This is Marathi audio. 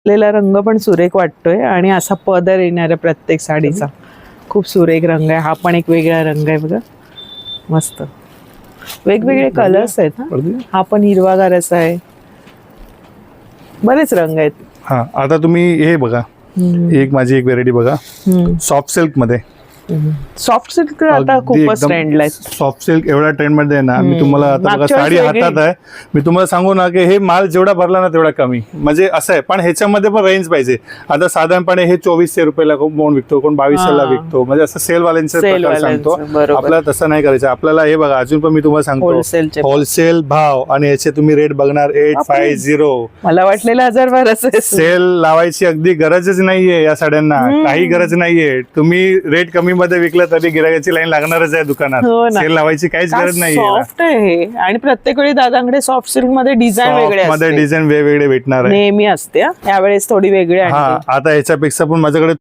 लेला रंग पण सुरेख वाटतोय आणि असा पदर येणाऱ्या प्रत्येक साडीचा खूप सुरेख रंग आहे. हा पण एक वेगळा रंग आहे बघा, मस्त वेगवेगळे कलर्स आहेत ना. हा पण हिरवागार असा आहे, बरेच रंग आहेत. हा आता तुम्ही हे बघा, एक माझी एक व्हेरायटी बघा, सॉफ्ट सिल्क मध्ये. सॉफ्ट सिल्क आता खूपच ट्रेंडला आहे. सॉफ्ट सिल्क एवढ्या ट्रेंड मध्ये आहे ना. मी तुम्हाला आता बघा मागच्या साडी वेळेस हातात आहे, मी तुम्हाला सांगू ना की हे माल जेवढा भरला ना तेवढा कमी, म्हणजे असं आहे. पण ह्याच्यामध्ये पण रेंज पाहिजे. आता साधारणपणे हे 2400 रुपयाला कोण विकतो, कोण 2200 ला विकतो, म्हणजे असं सेल वाल्यांचे प्रकार सांगतो. आपल्याला तसं नाही करायचं. आपल्याला हे बघा, अजून पण मी तुम्हाला सांगतो होलसेल भाव, आणि याचे तुम्ही रेट बघणार 850. मला वाटलेलं 1000-1200. सेल लावायची अगदी गरजच नाहीये या साड्यांना, काही गरज नाहीये. तुम्ही रेट कमी मध्ये विकलं तरी गिरायची लाईन लागणारच आहे दुकानात. सेल लावायची काहीच गरज नाहीये. सॉफ्ट आहे हे, आणि प्रत्येक वेळी दादांकडे सॉफ्ट सिल्क मध्ये डिझाईन वेगळे डिझाईन वेगवेगळे भेटणार आहे. नेहमी असते. यावेळेस थोडी वेगळी आहे. आता ह्याच्यापेक्षा पण माझ्याकडे